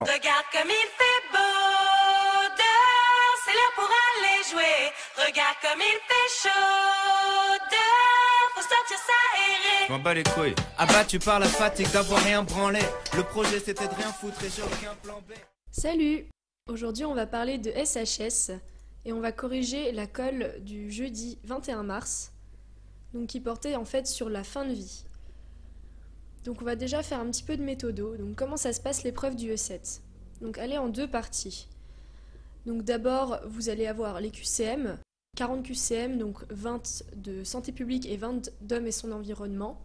Regarde comme il fait beau dehors, c'est l'heure pour aller jouer. Regarde comme il fait chaud dehors, faut sortir s'aérer. Je m'en bats les couilles. Abattu par la fatigue d'avoir rien branlé. Le projet c'était de rien foutre et j'ai aucun plan B. Salut! Aujourd'hui on va parler de SHS et on va corriger la colle du jeudi 21 mars, donc qui portait en fait sur la fin de vie. Donc on va déjà faire un petit peu de méthodo. Donc comment ça se passe l'épreuve du E7? Donc elle est en deux parties. Donc d'abord vous allez avoir les QCM, 40 QCM, donc 20 de santé publique et 20 d'hommes et son environnement.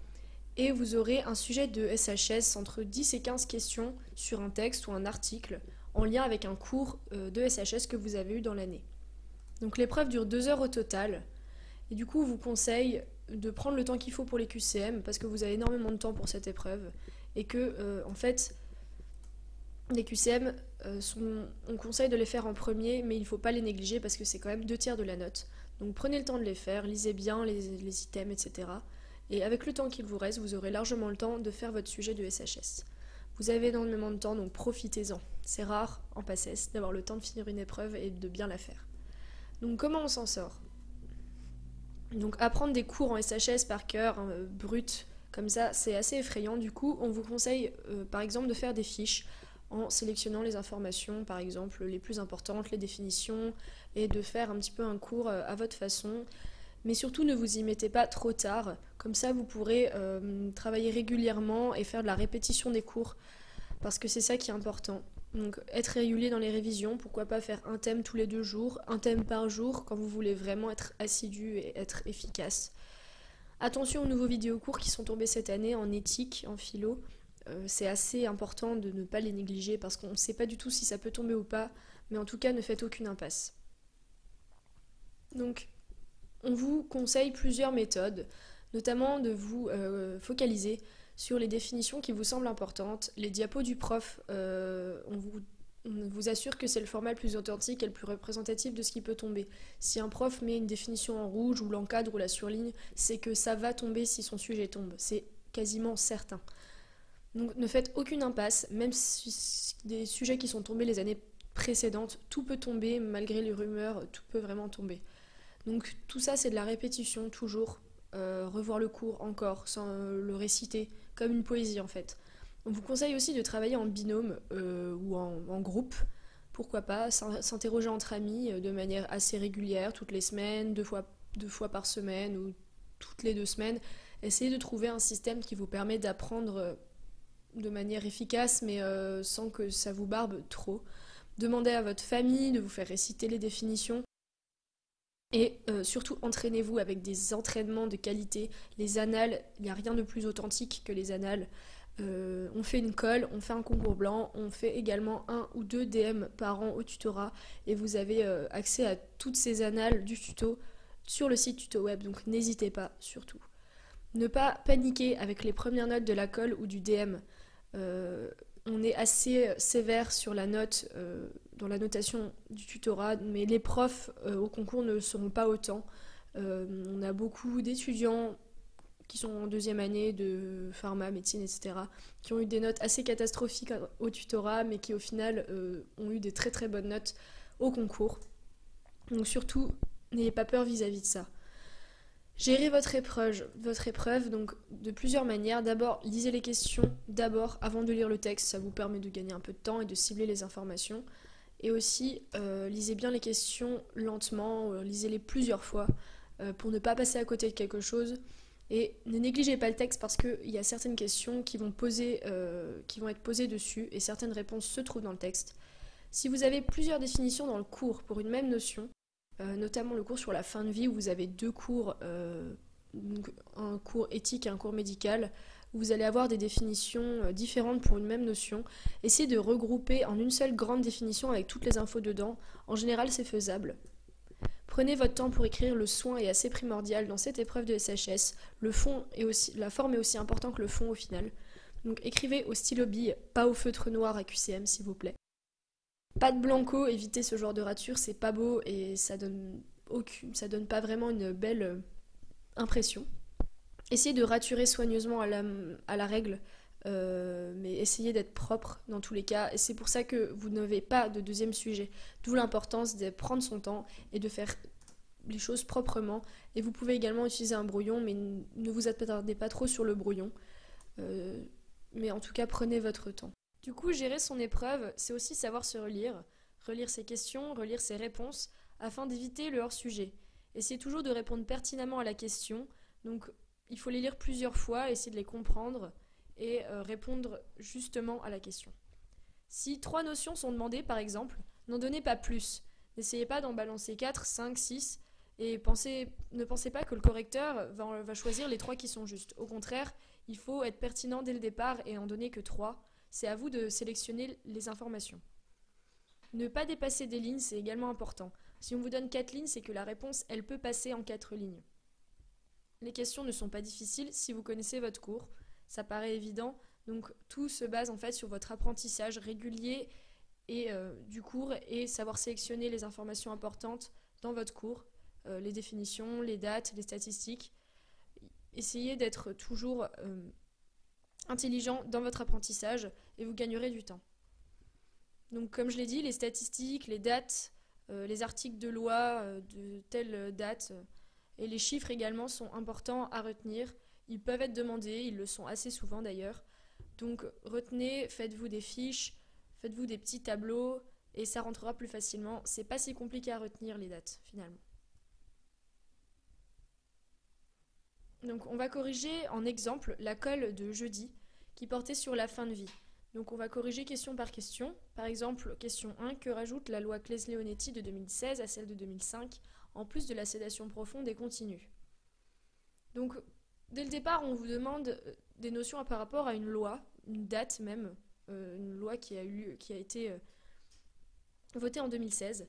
Et vous aurez un sujet de SHS entre 10 et 15 questions sur un texte ou un article en lien avec un cours de SHS que vous avez eu dans l'année. Donc l'épreuve dure 2 heures au total. Et du coup, on vous conseille de prendre le temps qu'il faut pour les QCM parce que vous avez énormément de temps pour cette épreuve et que, en fait, les QCM, on conseille de les faire en premier, mais il ne faut pas les négliger parce que c'est quand même 2/3 de la note. Donc prenez le temps de les faire, lisez bien les items, etc. Et avec le temps qu'il vous reste, vous aurez largement le temps de faire votre sujet de SHS. Vous avez énormément de temps, donc profitez-en. C'est rare en PACES d'avoir le temps de finir une épreuve et de bien la faire. Donc comment on s'en sort ? Donc apprendre des cours en SHS par cœur, brut, comme ça, c'est assez effrayant. Du coup, on vous conseille par exemple de faire des fiches en sélectionnant les informations, par exemple les plus importantes, les définitions, et de faire un petit peu un cours à votre façon. Mais surtout, ne vous y mettez pas trop tard. Comme ça, vous pourrez travailler régulièrement et faire de la répétition des cours, parce que c'est ça qui est important. Donc être régulier dans les révisions, pourquoi pas faire un thème tous les 2 jours, un thème par jour quand vous voulez vraiment être assidu et être efficace. Attention aux nouveaux vidéocours qui sont tombés cette année en éthique, en philo. C'est assez important de ne pas les négliger parce qu'on ne sait pas du tout si ça peut tomber ou pas, mais en tout cas ne faites aucune impasse. Donc on vous conseille plusieurs méthodes, notamment de vous focaliser sur les définitions qui vous semblent importantes. Les diapos du prof, on vous assure que c'est le format le plus authentique et le plus représentatif de ce qui peut tomber. Si un prof met une définition en rouge ou l'encadre ou la surligne, c'est que ça va tomber si son sujet tombe. C'est quasiment certain. Donc ne faites aucune impasse, même si des sujets qui sont tombés les années précédentes, tout peut tomber, malgré les rumeurs, tout peut vraiment tomber. Donc tout ça c'est de la répétition, toujours. Revoir le cours encore, sans le réciter, comme une poésie en fait. On vous conseille aussi de travailler en binôme ou en groupe, pourquoi pas, s'interroger entre amis de manière assez régulière, toutes les semaines, deux fois par semaine ou toutes les 2 semaines. Essayez de trouver un système qui vous permet d'apprendre de manière efficace, mais sans que ça vous barbe trop. Demandez à votre famille de vous faire réciter les définitions. Et surtout, entraînez-vous avec des entraînements de qualité. Les annales, il n'y a rien de plus authentique que les annales. On fait une colle, on fait un concours blanc, on fait également 1 ou 2 DM par an au tutorat. Et vous avez accès à toutes ces annales du tuto sur le site tuto web. Donc n'hésitez pas, surtout. Ne pas paniquer avec les premières notes de la colle ou du DM. On est assez sévère sur la note dans la notation du tutorat, mais les profs au concours ne le seront pas autant. On a beaucoup d'étudiants qui sont en 2e année de pharma, médecine, etc., qui ont eu des notes assez catastrophiques au tutorat, mais qui au final ont eu des très très bonnes notes au concours. Donc surtout, n'ayez pas peur vis-à-vis de ça. Gérez votre épreuve donc de plusieurs manières. D'abord, lisez les questions avant de lire le texte, ça vous permet de gagner un peu de temps et de cibler les informations. Et aussi, lisez bien les questions lentement, lisez-les plusieurs fois pour ne pas passer à côté de quelque chose. Et ne négligez pas le texte parce qu'il y a certaines questions qui vont être posées dessus et certaines réponses se trouvent dans le texte. Si vous avez plusieurs définitions dans le cours pour une même notion, notamment le cours sur la fin de vie où vous avez 2 cours, un cours éthique et un cours médical, où vous allez avoir des définitions différentes pour une même notion. Essayez de regrouper en une seule grande définition avec toutes les infos dedans. En général, c'est faisable. Prenez votre temps pour écrire, le soin est assez primordial dans cette épreuve de SHS. La forme est aussi importante que le fond au final. Donc écrivez au stylo bille, pas au feutre noir à QCM s'il vous plaît. Pas de blanco, évitez ce genre de rature, c'est pas beau et ça donne pas vraiment une belle impression. Essayez de raturer soigneusement à la règle mais essayez d'être propre dans tous les cas. Et c'est pour ça que vous n'avez pas de deuxième sujet. D'où l'importance de prendre son temps et de faire les choses proprement. Et vous pouvez également utiliser un brouillon, mais ne vous attardez pas trop sur le brouillon. Mais en tout cas, prenez votre temps. Du coup, gérer son épreuve, c'est aussi savoir se relire ses questions, relire ses réponses, afin d'éviter le hors-sujet. Essayez toujours de répondre pertinemment à la question, donc il faut les lire plusieurs fois, essayer de les comprendre et répondre justement à la question. Si 3 notions sont demandées par exemple, n'en donnez pas plus. N'essayez pas d'en balancer 4, 5, 6 et ne pensez pas que le correcteur va choisir les 3 qui sont justes. Au contraire, il faut être pertinent dès le départ et en donner que 3. C'est à vous de sélectionner les informations. Ne pas dépasser des lignes, c'est également important. Si on vous donne 4 lignes, c'est que la réponse, elle peut passer en 4 lignes. Les questions ne sont pas difficiles si vous connaissez votre cours. Ça paraît évident, donc tout se base en fait sur votre apprentissage régulier du cours et savoir sélectionner les informations importantes dans votre cours, les définitions, les dates, les statistiques. Essayez d'être toujours intelligent dans votre apprentissage et vous gagnerez du temps. Donc comme je l'ai dit, les statistiques, les dates, les articles de loi de telle date et les chiffres également sont importants à retenir. Ils peuvent être demandés, ils le sont assez souvent d'ailleurs. Donc retenez, faites-vous des fiches, faites-vous des petits tableaux et ça rentrera plus facilement. C'est pas si compliqué à retenir les dates finalement. Donc on va corriger en exemple la colle de jeudi qui portait sur la fin de vie. Donc on va corriger question par question. Par exemple, question 1, que rajoute la loi Claes-Leonetti de 2016 à celle de 2005, en plus de la sédation profonde et continue. Donc dès le départ, on vous demande des notions par rapport à une loi, une date même, une loi qui a été votée en 2016.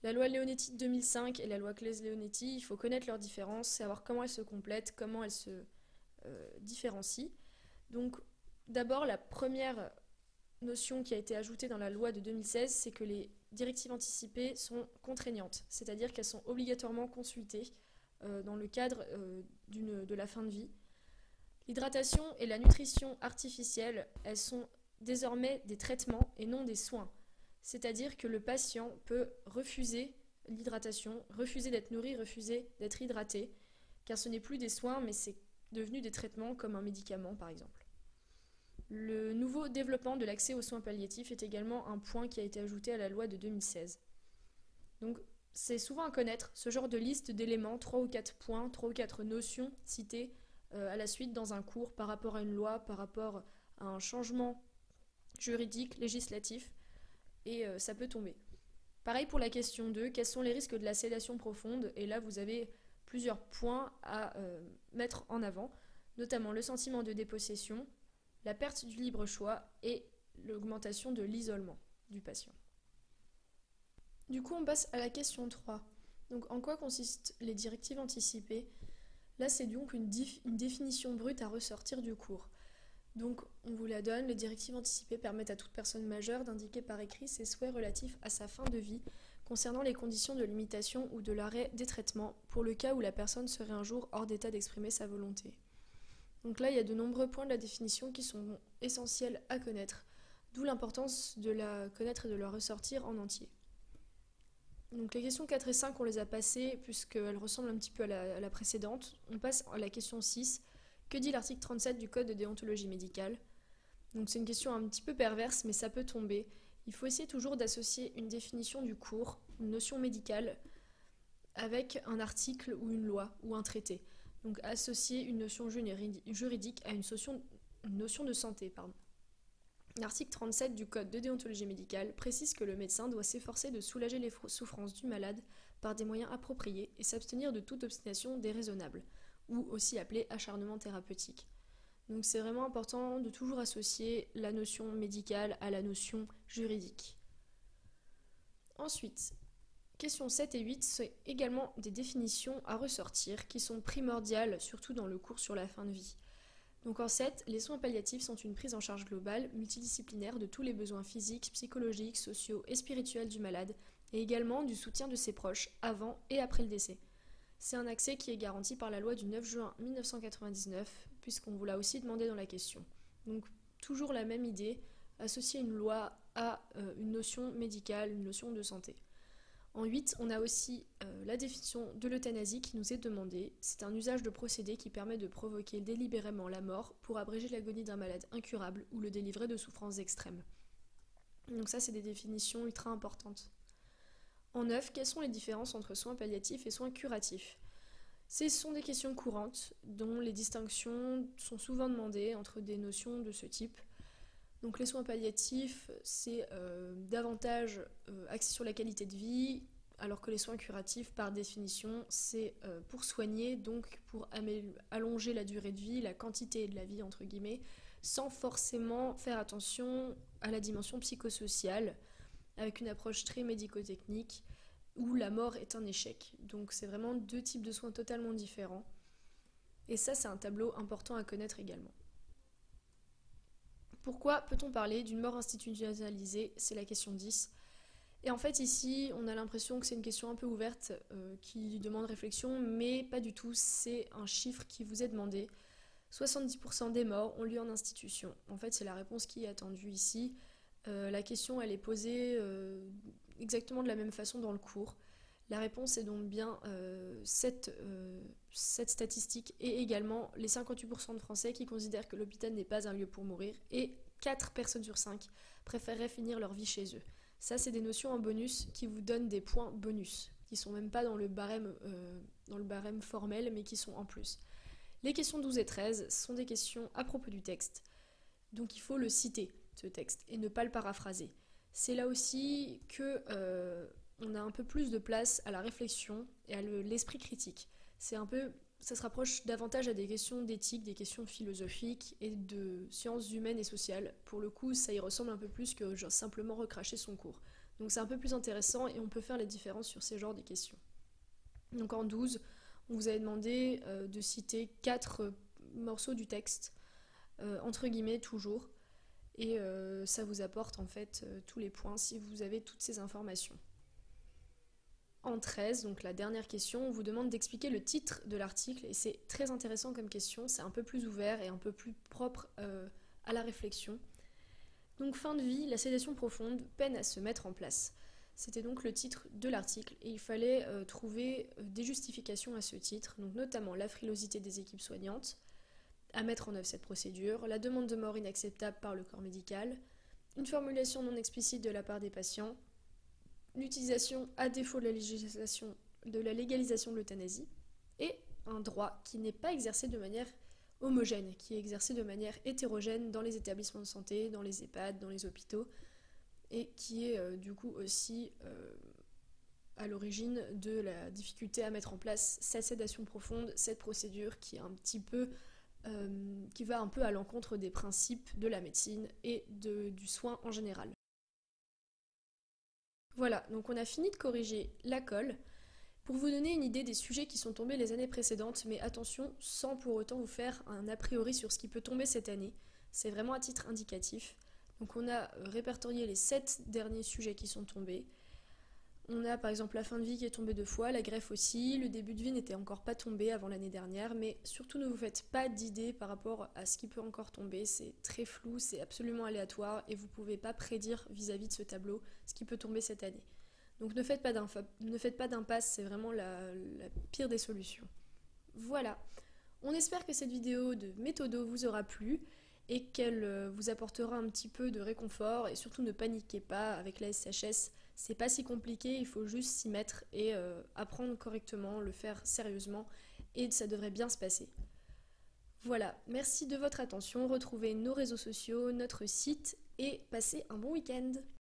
La loi Leonetti de 2005 et la loi Claes-Leonetti, il faut connaître leurs différences, savoir comment elles se complètent, comment elles se différencient. Donc d'abord, la première notion qui a été ajoutée dans la loi de 2016, c'est que les directives anticipées sont contraignantes, c'est-à-dire qu'elles sont obligatoirement consultées dans le cadre de la fin de vie. L'hydratation et la nutrition artificielle, elles sont désormais des traitements et non des soins. C'est-à-dire que le patient peut refuser l'hydratation, refuser d'être nourri, refuser d'être hydraté, car ce n'est plus des soins, mais c'est devenu des traitements comme un médicament par exemple. Le nouveau développement de l'accès aux soins palliatifs est également un point qui a été ajouté à la loi de 2016. Donc c'est souvent à connaître ce genre de liste d'éléments, 3 ou 4 points, 3 ou 4 notions citées à la suite dans un cours par rapport à une loi, par rapport à un changement juridique, législatif, et ça peut tomber. Pareil pour la question 2, quels sont les risques de la sédation profonde? Et là vous avez plusieurs points à mettre en avant, notamment le sentiment de dépossession, la perte du libre choix et l'augmentation de l'isolement du patient. Du coup, on passe à la question 3. Donc, en quoi consistent les directives anticipées? Là, c'est donc une définition brute à ressortir du cours. Donc, on vous la donne. Les directives anticipées permettent à toute personne majeure d'indiquer par écrit ses souhaits relatifs à sa fin de vie concernant les conditions de limitation ou de l'arrêt des traitements pour le cas où la personne serait un jour hors d'état d'exprimer sa volonté. Donc là, il y a de nombreux points de la définition qui sont essentiels à connaître, d'où l'importance de la connaître et de la ressortir en entier. Donc les questions 4 et 5, on les a passées puisqu'elles ressemblent un petit peu à la précédente. On passe à la question 6. Que dit l'article 37 du Code de déontologie médicale? Donc c'est une question un petit peu perverse, mais ça peut tomber. Il faut essayer toujours d'associer une définition du cours, une notion médicale, avec un article ou une loi ou un traité. Donc associer une notion juridique à une notion de santé. L'article 37 du Code de déontologie médicale précise que le médecin doit s'efforcer de soulager les souffrances du malade par des moyens appropriés et s'abstenir de toute obstination déraisonnable, ou aussi appelée acharnement thérapeutique. Donc c'est vraiment important de toujours associer la notion médicale à la notion juridique. Ensuite, questions 7 et 8, c'est également des définitions à ressortir qui sont primordiales, surtout dans le cours sur la fin de vie. Donc en 7, les soins palliatifs sont une prise en charge globale, multidisciplinaire de tous les besoins physiques, psychologiques, sociaux et spirituels du malade, et également du soutien de ses proches avant et après le décès. C'est un accès qui est garanti par la loi du 9 juin 1999, puisqu'on vous l'a aussi demandé dans la question. Donc toujours la même idée, associer une loi à une notion médicale, une notion de santé. En 8, on a aussi la définition de l'euthanasie qui nous est demandée. C'est un usage de procédé qui permet de provoquer délibérément la mort pour abréger l'agonie d'un malade incurable ou le délivrer de souffrances extrêmes. Donc ça, c'est des définitions ultra importantes. En 9, quelles sont les différences entre soins palliatifs et soins curatifs ? Ce sont des questions courantes dont les distinctions sont souvent demandées entre des notions de ce type. Donc les soins palliatifs, c'est davantage axé sur la qualité de vie, alors que les soins curatifs, par définition, c'est pour soigner, donc pour allonger la durée de vie, la quantité de la vie, entre guillemets, sans forcément faire attention à la dimension psychosociale, avec une approche très médico-technique, où la mort est un échec. Donc c'est vraiment deux types de soins totalement différents. Et ça, c'est un tableau important à connaître également. Pourquoi peut-on parler d'une mort institutionnalisée ? C'est la question 10. Et en fait, ici, on a l'impression que c'est une question un peu ouverte qui demande réflexion, mais pas du tout. C'est un chiffre qui vous est demandé. 70% des morts ont lieu en institution. En fait, c'est la réponse qui est attendue ici. La question, elle est posée exactement de la même façon dans le cours. La réponse est donc bien cette statistique et également les 58% de Français qui considèrent que l'hôpital n'est pas un lieu pour mourir et 4 personnes sur 5 préféreraient finir leur vie chez eux. Ça, c'est des notions en bonus qui vous donnent des points bonus, qui sont même pas dans le barème formel, mais qui sont en plus. Les questions 12 et 13 sont des questions à propos du texte, donc il faut le citer, ce texte, et ne pas le paraphraser. C'est là aussi que on a un peu plus de place à la réflexion et à l'esprit critique. Ça se rapproche davantage à des questions d'éthique, des questions philosophiques et de sciences humaines et sociales. Pour le coup, ça y ressemble un peu plus que genre, simplement recracher son cours. Donc c'est un peu plus intéressant et on peut faire la différence sur ces genres de questions. Donc en 12, on vous avait demandé de citer 4 morceaux du texte, entre guillemets toujours, et ça vous apporte en fait tous les points si vous avez toutes ces informations. En 13, donc la dernière question, on vous demande d'expliquer le titre de l'article et c'est très intéressant comme question, c'est un peu plus ouvert et un peu plus propre à la réflexion. Donc fin de vie, la sédation profonde peine à se mettre en place. C'était donc le titre de l'article et il fallait trouver des justifications à ce titre, donc notamment la frilosité des équipes soignantes à mettre en œuvre cette procédure, la demande de mort inacceptable par le corps médical, une formulation non explicite de la part des patients, l'utilisation à défaut de la légalisation de l'euthanasie et un droit qui n'est pas exercé de manière homogène, qui est exercé de manière hétérogène dans les établissements de santé, dans les EHPAD, dans les hôpitaux et qui est du coup aussi à l'origine de la difficulté à mettre en place cette sédation profonde, cette procédure qui va un peu à l'encontre des principes de la médecine et du soin en général. Voilà, donc on a fini de corriger la colle pour vous donner une idée des sujets qui sont tombés les années précédentes, mais attention, sans pour autant vous faire un a priori sur ce qui peut tomber cette année. C'est vraiment à titre indicatif. Donc on a répertorié les 7 derniers sujets qui sont tombés. On a par exemple la fin de vie qui est tombée 2 fois, la greffe aussi, le début de vie n'était encore pas tombé avant l'année dernière, mais surtout ne vous faites pas d'idées par rapport à ce qui peut encore tomber, c'est très flou, c'est absolument aléatoire et vous ne pouvez pas prédire vis-à-vis de ce tableau ce qui peut tomber cette année. Donc ne faites pas d'impasse, c'est vraiment la pire des solutions. Voilà, on espère que cette vidéo de Méthodo vous aura plu et qu'elle vous apportera un petit peu de réconfort et surtout ne paniquez pas avec la SHS, c'est pas si compliqué, il faut juste s'y mettre et apprendre correctement, le faire sérieusement et ça devrait bien se passer. Voilà, merci de votre attention, retrouvez nos réseaux sociaux, notre site et passez un bon week-end.